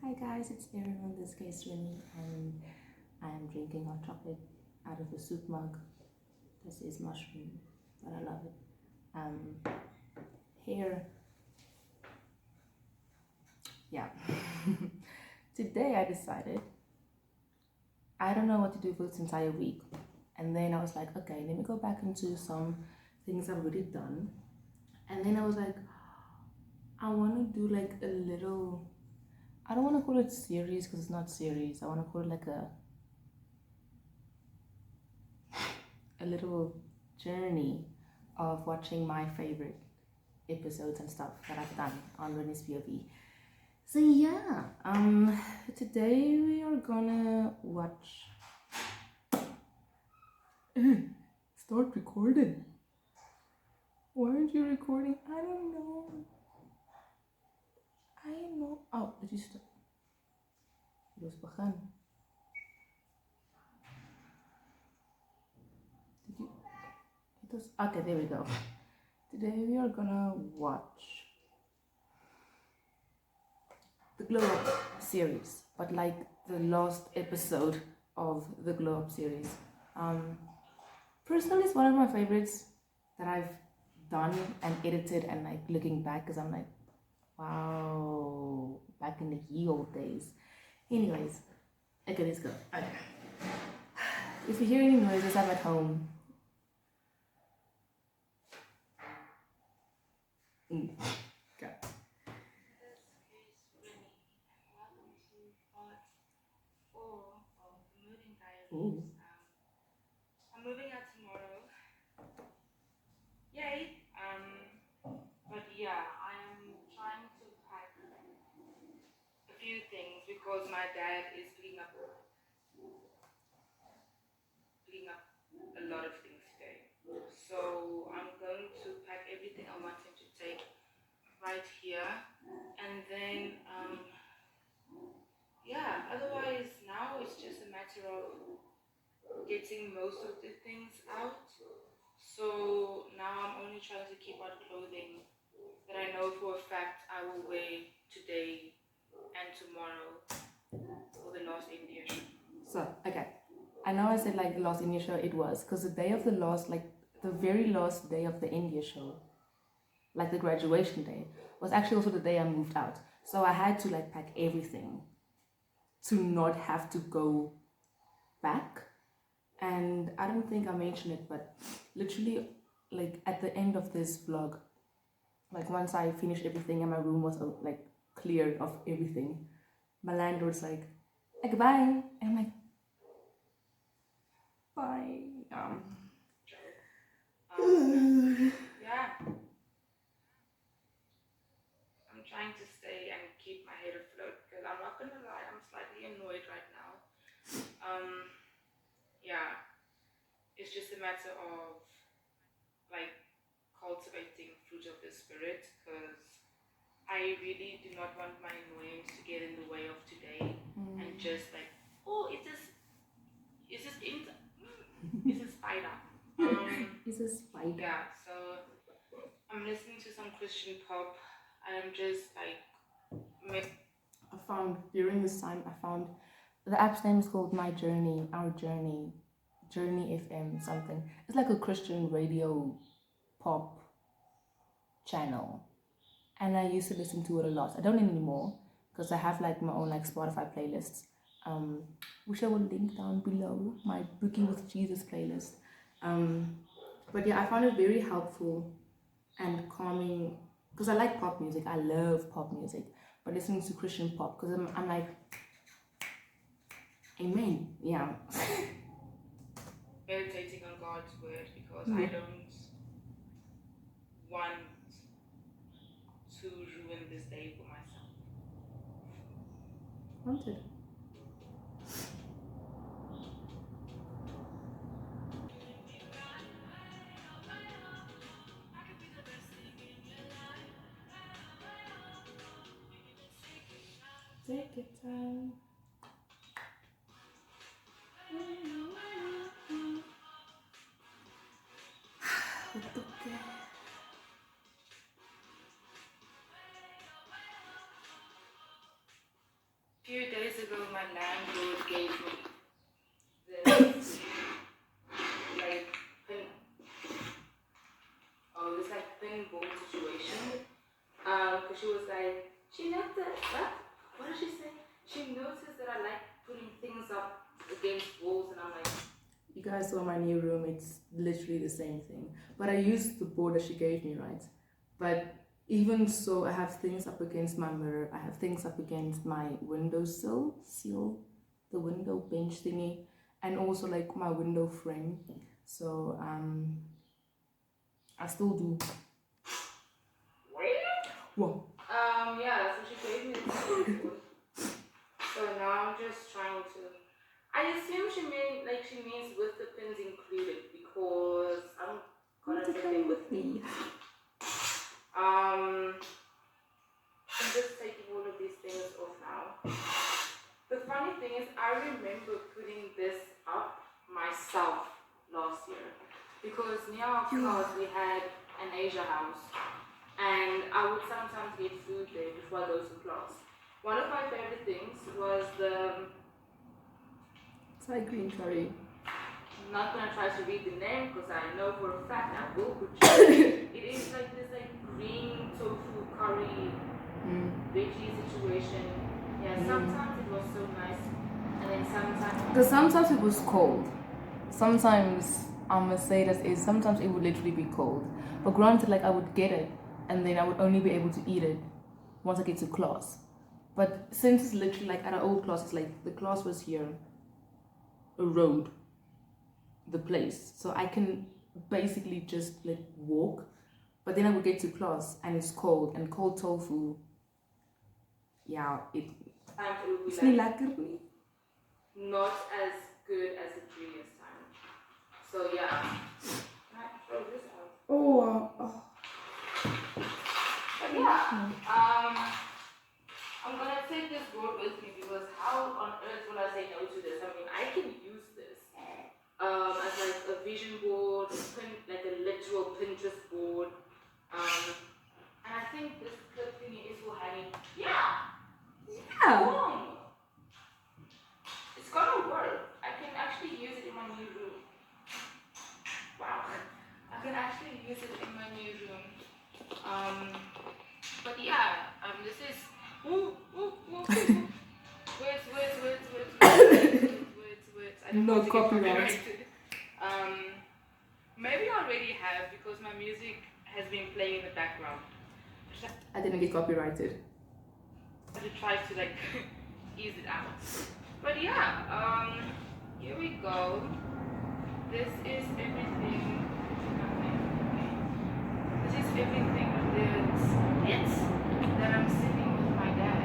Hi guys, it's Erin, in this case Winnie, and I am drinking hot chocolate out of the soup mug. This is mushroom, but I love it. Here, yeah. Today I decided I don't know what to do for this entire week, and then I was like, okay, let me go back into some things I've already done, and then I was like, I want to do like a little. I don't want to call it series because it's not series. I want to call it like a little journey of watching my favorite episodes and stuff that I've done on Rennie's POV. So yeah, today we are gonna watch. Start recording. Why aren't you recording? I don't know. Oh, did you stop? Los begin. Did you? It was okay. There we go. Today we are gonna watch the Glow Up series, but like the last episode of the Glow Up series. Personally, it's one of my favorites that I've done and edited, and like looking back, because I'm like, wow, back in the ye old days. Anyways, okay, let's go. Okay. If you hear any noises, I'm at home. Okay. Ooh. I'm moving out tomorrow. Yay! But yeah, I am trying to pack a few things because my dad is picking up a lot of things today. So I'm going to pack everything I want him to take right here, and then yeah. Otherwise, now it's just a matter of getting most of the things out. So now I'm only trying to keep out clothing that I know for a fact I will wear today and tomorrow for the last India show. So, okay. I know I said like the last India show, it was because the day of the last, like the very last day of the India show, like the graduation day, was actually also the day I moved out. So I had to like pack everything to not have to go back. And I don't think I mentioned it, but literally, like at the end of this vlog, like once I finished everything and my room was like cleared of everything, my landlord's like bye, and I'm like, bye. Yeah, I'm trying to stay and keep my head afloat because I'm not gonna lie, I'm slightly annoyed right now. Yeah, it's just a matter of like cultivating fruit of the spirit because I really do not want my annoyance to get in the way of today and just like, oh, it's a spider. It's a spider. Yeah, so I'm listening to some Christian pop and I'm just like, I found during this time, I found the app's name is called My Journey, Our Journey, Journey FM something. It's like a Christian radio pop channel, and I used to listen to it a lot. I don't anymore because I have like my own like Spotify playlists, which I will link down below, my Bookie with Jesus playlist. But yeah, I found it very helpful and calming because I like pop music. I love pop music, but listening to Christian pop because I'm like, amen. Yeah. meditating on God's word because I don't want to ruin this day for myself. Wanted. Take your time. my landlord gave me this like pin, this like pinball situation. Because she was like, she noticed that. What did she say? She noticed that I like putting things up against walls, and I'm like, you guys saw my new room, it's literally the same thing. But I used the board that she gave me, right? But even so, I have things up against my mirror, I have things up against my windowsill, the window bench thingy, and also like my window frame. So I still do. What? Yeah, so she gave me this board. So now I'm just trying to. I assume she means with the pins included, because I'm gonna take them with me. I'm just taking all of these things off now. The funny thing is, I remember putting this up myself last year, because near our class we had an Asia house, and I would sometimes get food there before I go to class. One of my favorite things was the Thai green curry. I'm not gonna try to read the name because I know for a fact I will butcher it. It is like this green tofu curry veggie situation. Yeah, sometimes it was so nice, and then sometimes. Because sometimes it was cold. Sometimes I'm gonna say this is sometimes it would literally be cold. But granted, like I would get it, and then I would only be able to eat it once I get to class. But since it's literally like at our old class, it's like the class was here, a road, the place, so I can basically just like walk. But then I would get to class and it's cold, and cold tofu, yeah, it's like not as good as the previous time. So yeah, can I throw this out? But yeah, I'm gonna take this board with me, because how on earth will I say no to this? I mean, I can use this as like a vision board, like a literal Pinterest board. And I think this clip thingy is for hanging. Yeah. Boom. It's gonna work. I can actually use it in my new room. Wow. I can actually use it in my new room. But yeah, this is. Words. I don't want to get copyrighted. Maybe I already have, because my music has been playing in the background. I didn't get copyrighted. But it tries to like ease it out. But yeah, here we go. This is everything. This is everything that I'm sitting with my dad.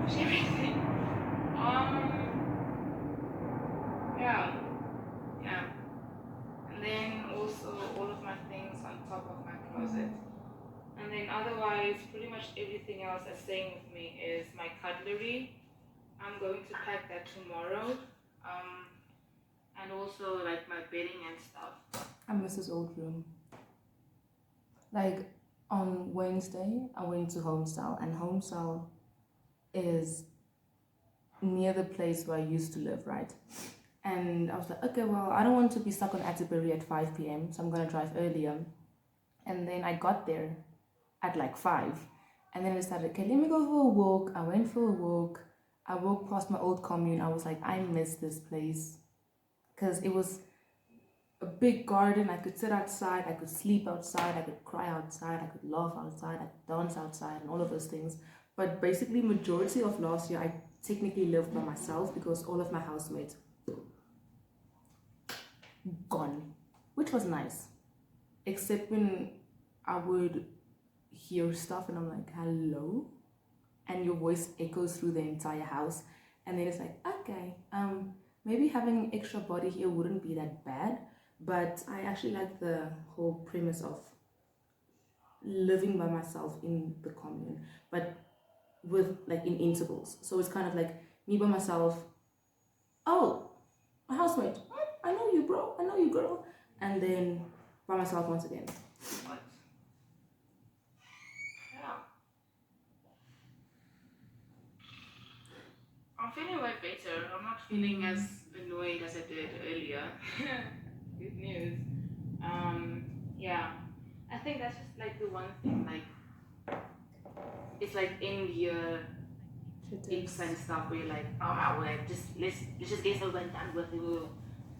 Everything. Yeah. And then also all of my things on top of my closet. And then otherwise, pretty much everything else that's staying with me is my cutlery. I'm going to pack that tomorrow. And also like my bedding and stuff. I miss this old room. Like on Wednesday, I went to Homestyle, and Homestyle is near the place where I used to live, right? And I was like, okay, well, I don't want to be stuck on Atterbury at 5 p.m, so I'm gonna drive earlier. And then I got there at like 5, and then I decided, okay, let me go for a walk. I went for a walk. I walked past my old commune. I was like, I miss this place, because it was a big garden. I could sit outside, I could sleep outside, I could cry outside, I could laugh outside, I could dance outside, and all of those things. But basically, majority of last year, I technically lived by myself, because all of my housemates gone, which was nice, except when I would hear stuff and I'm like, hello, and your voice echoes through the entire house, and then it's like, okay, maybe having an extra body here wouldn't be that bad. But I actually like the whole premise of living by myself in the commune, but with like in intervals. So it's kind of like me by myself, oh, a housemate, I know you, bro, I know you, girl, and then by myself once again. What? Yeah. better. I'm not feeling as annoyed as I did earlier. Good news. Yeah. I think that's just like the one thing, like it's like in your icks and stuff where you're like, oh my word, let's just get this over and done with it.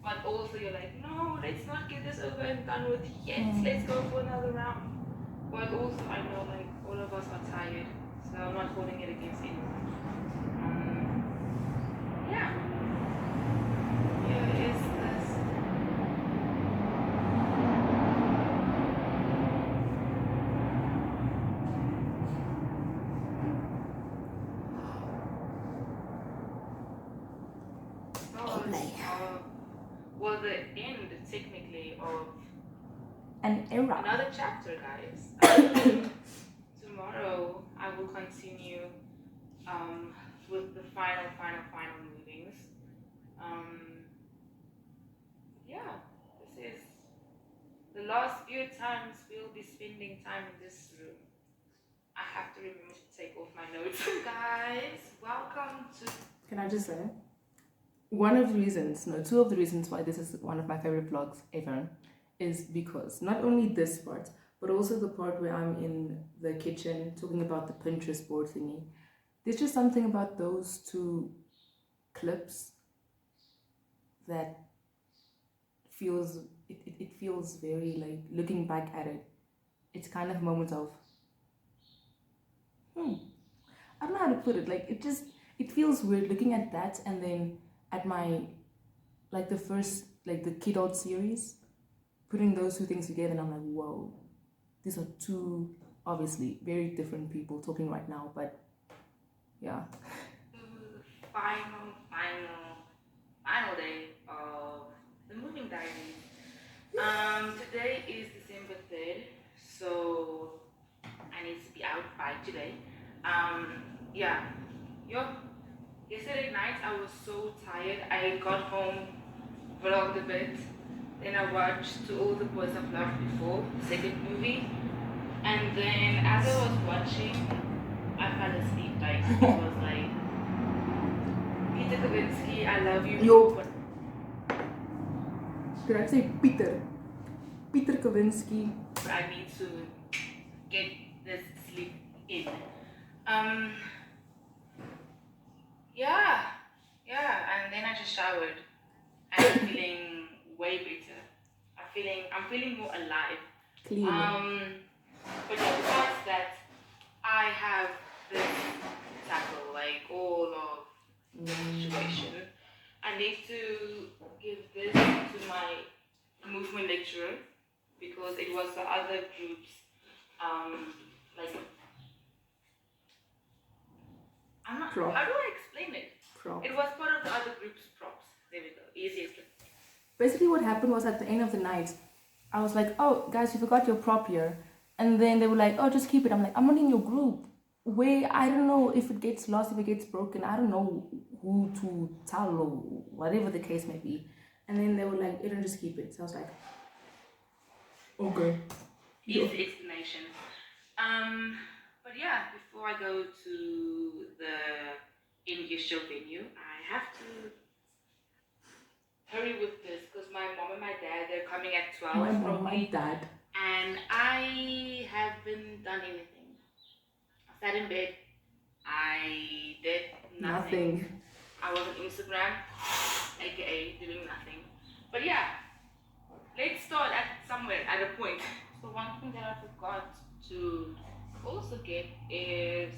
But also you're like, no, let's not get this over and done with yet. Let's go for another round. But also I know like all of us are tired, so I'm not holding it against anyone. Yeah. Here is this. Well, the end technically of an era. Another chapter, guys. Tomorrow I will continue with the final movings. Yeah, this is the last few times we'll be spending time in this room. I have to remember to take off my notes. Guys, welcome to... Can I just say? Two of the reasons why this is one of my favorite vlogs ever is because not only this part, but also the part where I'm in the kitchen talking about the Pinterest board thingy. There's just something about those two clips that feels, it feels very like, looking back at it, it's kind of moments of, I don't know how to put it, like it feels weird looking at that and then at my, like the first, like the kidult series, putting those two things together and I'm like, whoa, these are two obviously very different people talking right now, but yeah. Final day of the moving diary. Today is December 3rd, so I need to be out by today. Yeah. Yesterday night I was so tired. I got home, vlogged a bit, then I watched To All the Boys I've Loved Before, the second movie, and then as I was watching, I fell asleep. Like it was like Peter Kavinsky, I love you. Yo. Did I say Peter? Peter Kavinsky. I need to get this sleep in. Yeah, and then I just showered and I'm feeling way better. I'm feeling more alive. Clean. But the fact that I have this tackle, like all of the situation, I need to give this to my movement lecturer because it was the other groups, like how do I explain it? Prop. It was part of the other group's props. There we go. Easiest. Basically what happened was at the end of the night, I was like, oh guys, you forgot your prop here. And then they were like, oh, just keep it. I'm like, I'm not in your group. Where I don't know if it gets lost, if it gets broken. I don't know who to tell or whatever the case may be. And then they were like, you don't just keep it. So I was like, okay. Easy explanation. But yeah, before I go to the English show venue, I have to hurry with this because my mom and my dad, they're coming at 12. My mom, my dad. And I haven't done anything. I sat in bed. I did nothing. I was on Instagram, aka doing nothing. But yeah, let's start at somewhere, at a point. So one thing that I forgot to also get is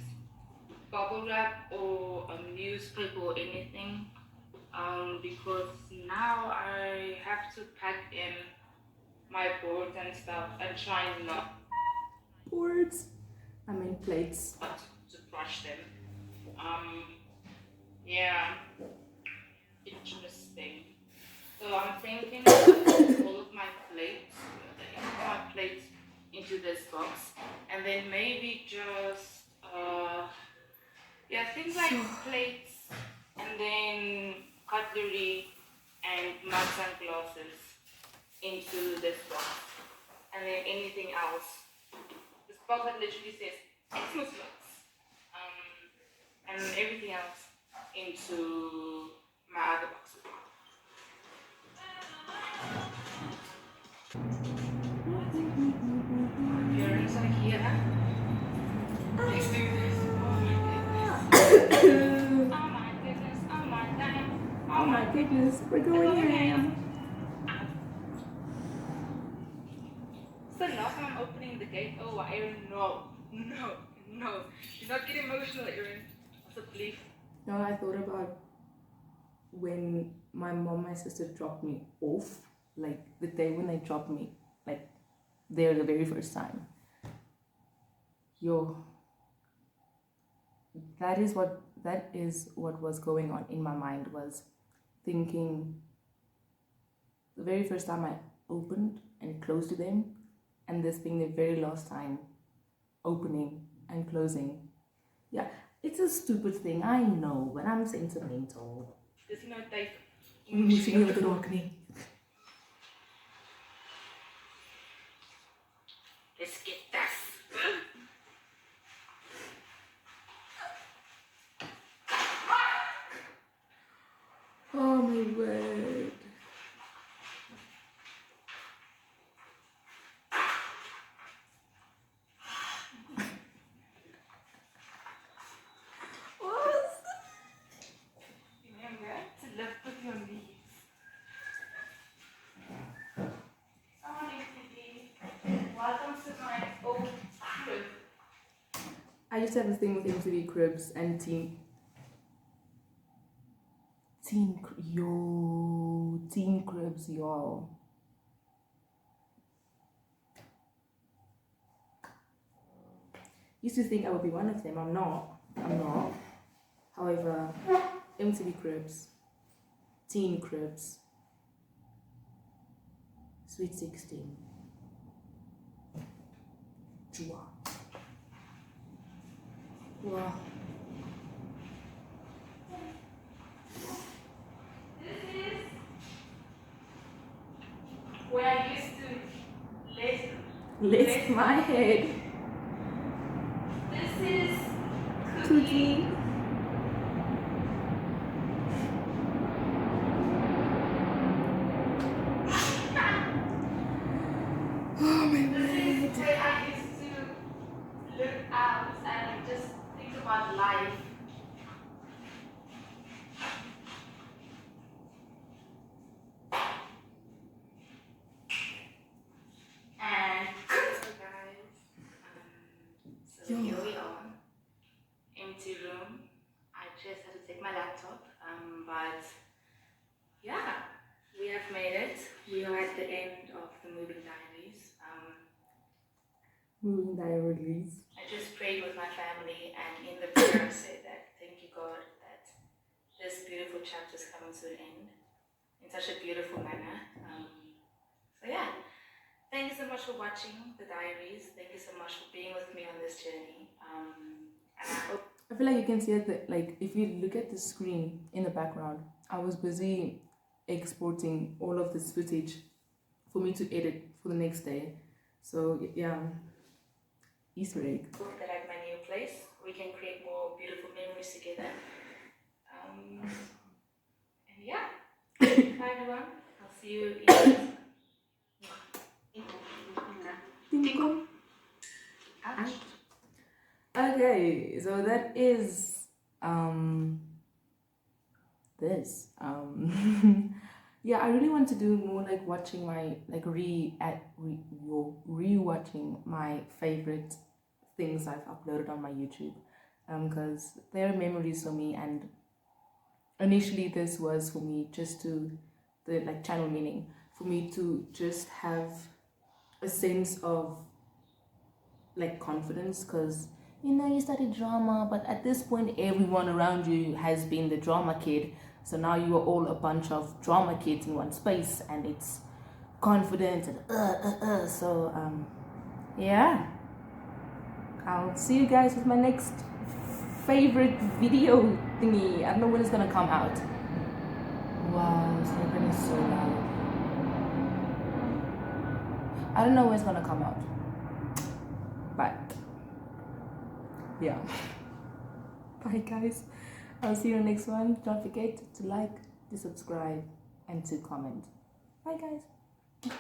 bubble wrap or a newspaper or anything. Because now I have to pack in my boards and stuff and try not boards. I mean plates. To crush them. Yeah. Interesting. So I'm thinking all of my plates into this box and then maybe just things like plates and then cutlery and mugs and glasses into this box and then anything else. This box that literally says Xmas box and everything else into my other boxes. Parents are here. Let's do this. Oh my goodness. Oh my damn. Oh my goodness, we're going ham. So last time I'm opening the gate. Oh, Aaron, no. Do not get emotional, Aaron. Also, please. No, I thought about when my mom and my sister dropped me off, like the day when they dropped me, like there the very first time. Yo, that is what was going on in my mind, was thinking the very first time I opened and closed to them, and this being the very last time opening and closing. Yeah, it's a stupid thing, I know, but I'm sentimental. Dis nou tyd. Moes jy nie wat raak nie. Let's get this. Oh my word. Remember to lift with your knees. Someone needs to be welcome to my old crib. I used to have this thing with MTV Cribs and Teen Cribs, y'all. Used to think I would be one of them. I'm not. However, MTV Cribs, Teen Cribs, Sweet 16, Jua. Wow. This is where I used to Lift my head. This is Cookie. Oh my This is word. where I used to look out and just think about life. And so guys, so here we are, empty room. I just had to take my laptop, but yeah, we have made it. We are at the end of the moving diaries. Moving diaries. I just prayed with my family, and in the prayer I said that thank you God that this beautiful chapter is coming to an end in such a beautiful manner. So yeah, thank you so much for watching the diaries. Thank you so much for being with me on this journey. And I hope I feel like you can see it, like if you look at the screen in the background, I was busy exporting all of this footage for me to edit for the next day. So yeah, Easter egg. that at my new place we can create more beautiful memories together. And yeah, bye everyone. I'll see you in Tinko. Okay, so that is this. Yeah, I really want to do more like watching my like rewatching my favorite things I've uploaded on my YouTube, because they're memories for me. And initially this was for me just to the like channel meaning for me to just have a sense of like confidence, because you studied drama, but at this point everyone around you has been the drama kid, so now you are all a bunch of drama kids in one space, and it's confident and so yeah, I'll see you guys with my next favorite video thingy. I don't know when it's gonna come out. Wow, this airplane is so loud. I don't know when it's gonna come out, but yeah. Bye guys. I'll see you in the next one. Don't forget to like, to subscribe, and to comment. Bye, guys.